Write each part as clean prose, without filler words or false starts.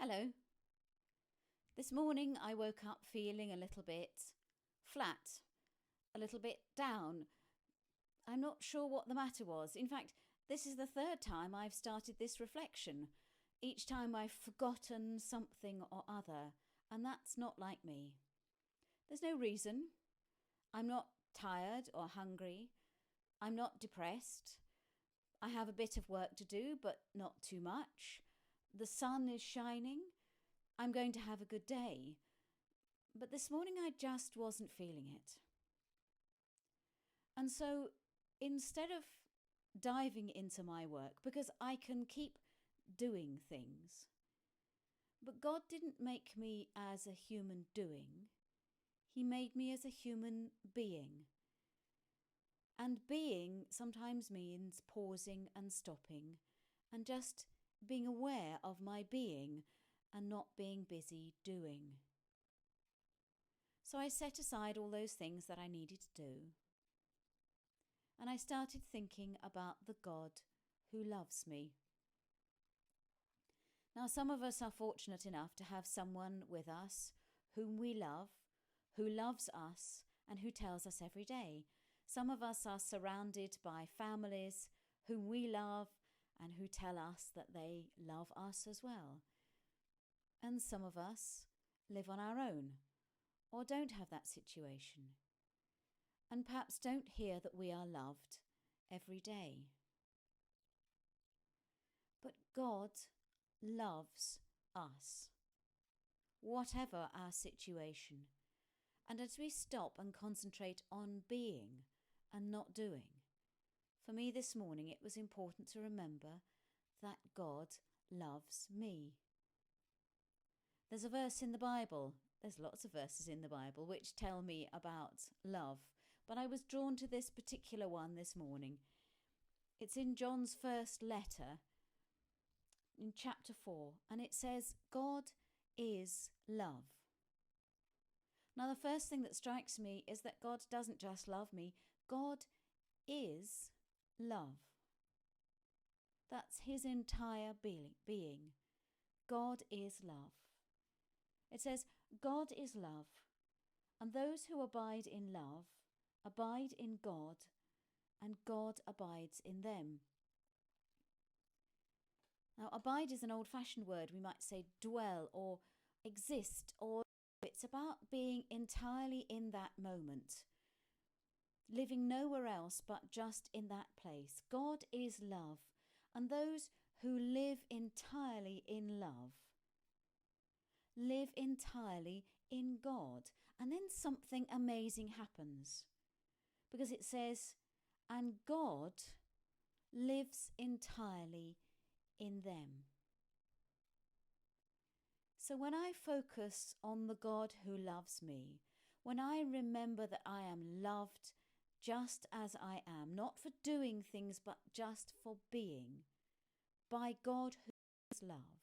Hello. This morning I woke up feeling a little bit flat, a little bit down. I'm not sure what the matter was. In fact, this is the third time I've started this reflection. Each time I've forgotten something or other, and that's not like me. There's no reason. I'm not tired or hungry. I'm not depressed. I have a bit of work to do, but not too much. The sun is shining. I'm going to have a good day. But this morning I just wasn't feeling it. And so instead of diving into my work, because I can keep doing things, but God didn't make me as a human doing. He made me as a human being. And being sometimes means pausing and stopping and just being aware of my being and not being busy doing. So I set aside all those things that I needed to do, and I started thinking about the God who loves me. Now, some of us are fortunate enough to have someone with us whom we love, who loves us and who tells us every day. Some of us are surrounded by families whom we love and who tell us that they love us as well. And some of us live on our own or don't have that situation, and perhaps don't hear that we are loved every day. But God loves us, whatever our situation. And as we stop and concentrate on being and not doing, for me this morning it was important to remember that God loves me. There's a verse in the Bible, there's lots of verses in the Bible which tell me about love, but I was drawn to this particular one this morning. It's in John's first letter, in chapter 4, and it says, God is love. Now, the first thing that strikes me is that God doesn't just love me, God is love. That's his entire being. God is love. It says, God is love, and those who abide in love abide in God, and God abides in them. Now, abide is an old-fashioned word. We might say dwell or exist, or it's about being entirely in that moment, living nowhere else but just in that place. God is love, and those who live entirely in love live entirely in God. And then something amazing happens, because it says, and God lives entirely in them. So when I focus on the God who loves me, when I remember that I am loved just as I am, not for doing things, but just for being, by God who is love,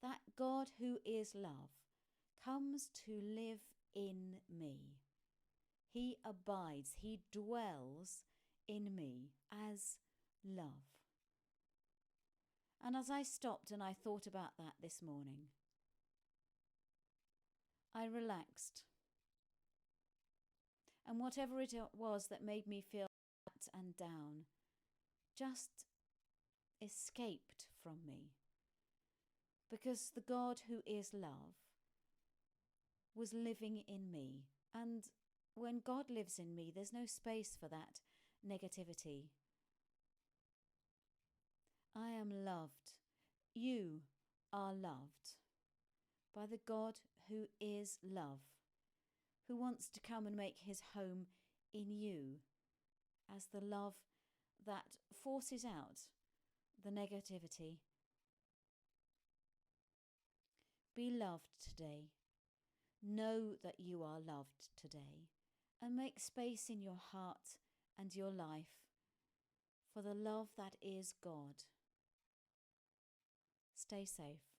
that God who is love comes to live in me. He abides, he dwells in me as love. And as I stopped and I thought about that this morning, I relaxed. And whatever it was that made me feel flat and down just escaped from me, because the God who is love was living in me. And when God lives in me, there's no space for that negativity. I am loved. You are loved by the God who is love, who wants to come and make his home in you as the love that forces out the negativity. Be loved today. Know that you are loved today, and make space in your heart and your life for the love that is God. Stay safe.